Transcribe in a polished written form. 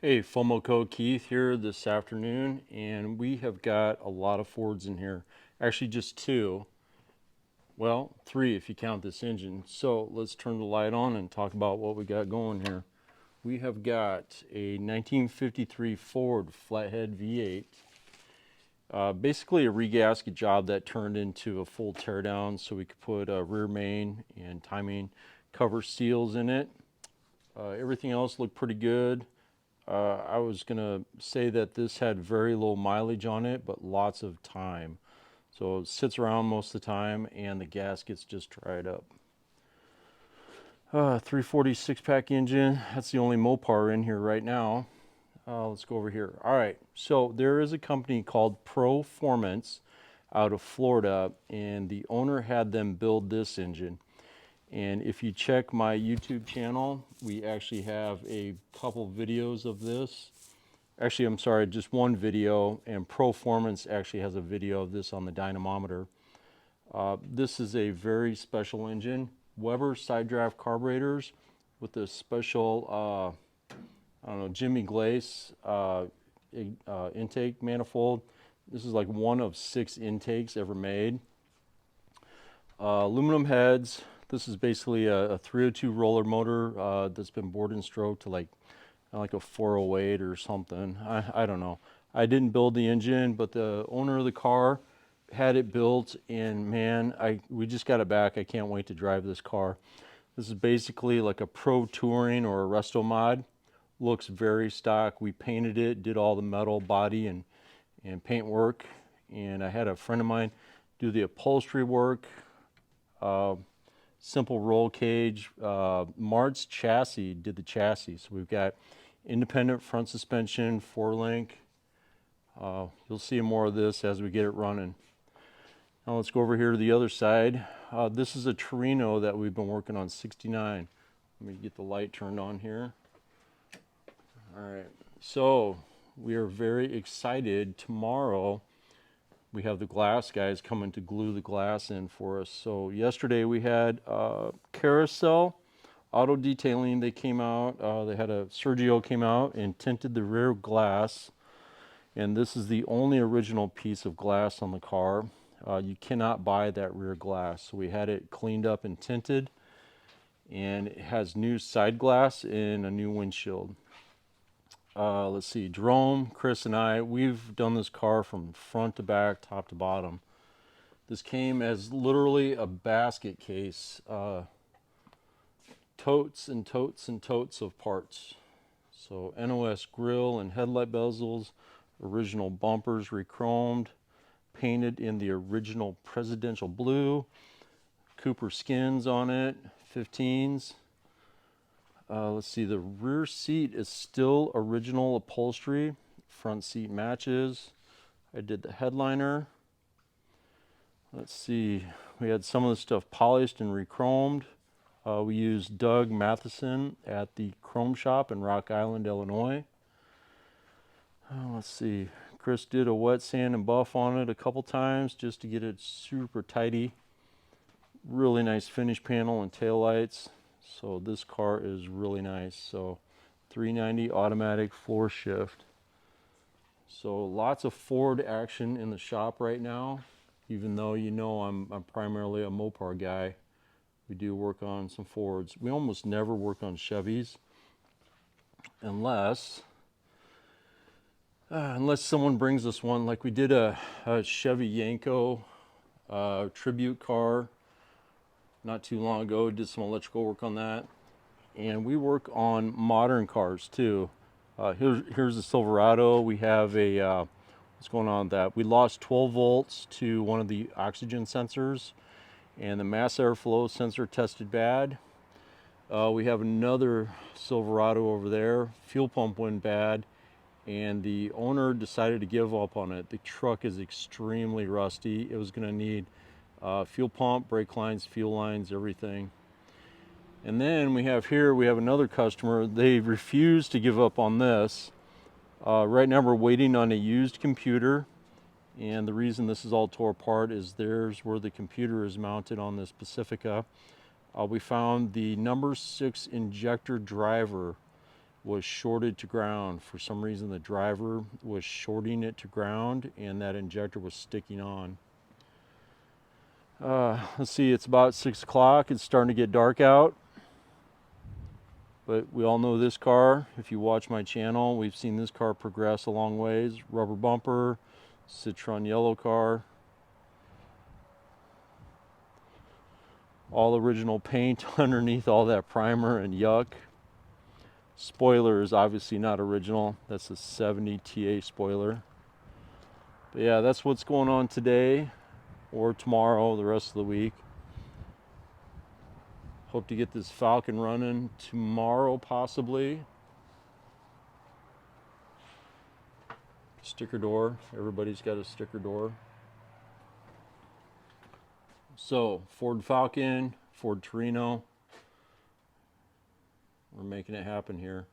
Hey, FOMOCO Keith here this afternoon, and we have got a lot of Fords in here. Actually, just two. Well, three if you count this engine. So let's turn the light on and talk about what we got going here. We have got a 1953 Ford flathead V8. Basically a regasket job that turned into a full teardown so we could put a rear main and timing cover seals in it. Everything else looked pretty good. I was going to say that this had very low mileage on it, but lots of time. So it sits around most of the time, and the gaskets just dried up. 340 six-pack engine. That's the only Mopar in here right now. Let's go over here. All right, so there is a company called Proformance out of Florida, and the owner had them build this engine. And if you check my YouTube channel, we actually have a couple videos of this. Actually, I'm sorry, just one video, and Proformance actually has a video of this on the dynamometer. This is a very special engine. Weber side draft carburetors with a special, I don't know, Jimmy Glace intake manifold. This is like one of 6 intakes ever made. Aluminum heads. This is basically a 302 roller motor that's been bored and stroked to like a 408 or something. I don't know. I didn't build the engine, but the owner of the car had it built, and man, we just got it back. I can't wait to drive this car. This is basically like a Pro Touring or a Restomod. Looks very stock. We painted it, did all the metal body and paint work, and I had a friend of mine do the upholstery work. Simple roll cage. Mart's chassis did the chassis. So we've got independent front suspension, 4-link. You'll see more of this as we get it running. Now let's go over here to the other side. This is a Torino that we've been working on, 69. Let me get the light turned on here. All right, so we are very excited. Tomorrow we have the glass guys coming to glue the glass in for us. So yesterday we had Carousel Auto Detailing. They came out, they had a Sergio came out and tinted the rear glass. And this is the only original piece of glass on the car. You cannot buy that rear glass. So we had it cleaned up and tinted. And it has new side glass and a new windshield. Let's see, Jerome, Chris, and I, we've done this car from front to back, top to bottom. This came as literally a basket case, totes and totes and totes of parts. So NOS grill and headlight bezels, original bumpers re-chromed, painted in the original presidential blue, Cooper skins on it, 15s. Let's see, the rear seat is still original upholstery. Front seat matches. I did the headliner. Let's see, we had some of the stuff polished and re-chromed. We used Doug Matheson at the Chrome Shop in Rock Island, Illinois. Let's see, Chris did a wet sand and buff on it a couple times just to get it super tidy. Really nice finish panel and taillights. So this car is really nice. So 390 automatic floor shift. So lots of Ford action in the shop right now. Even though you know I'm primarily a Mopar guy, we do work on some Fords. We almost never work on Chevys unless someone brings us one. Like we did a Chevy Yanko tribute car not too long ago. Did some electrical work on that, and we work on modern cars too. Here's the Silverado. We have a what's going on with that? We lost 12 volts to one of the oxygen sensors, and the mass airflow sensor tested bad. We have another Silverado over there. Fuel pump went bad, and the owner decided to give up on it. The truck is extremely rusty. It was going to need fuel pump, brake lines, fuel lines, everything. And then we have another customer. They refused to give up on this. Right now we're waiting on a used computer, and the reason this is all tore apart is there's where the computer is mounted on this Pacifica. We found the number 6 injector driver was shorted to ground. For some reason the driver was shorting it to ground and that injector was sticking on. Let's see, it's about 6 o'clock. It's starting to get dark out. But we all know this car. If you watch my channel, we've seen this car progress a long ways. Rubber bumper, Citron yellow car. All original paint underneath all that primer and yuck. Spoiler is obviously not original. That's a 70 TA spoiler. But yeah, that's what's going on today or tomorrow, the rest of the week. Hope to get this Falcon running tomorrow, possibly. Sticker door. Everybody's got a sticker door. So, Ford Falcon, Ford Torino. We're making it happen here.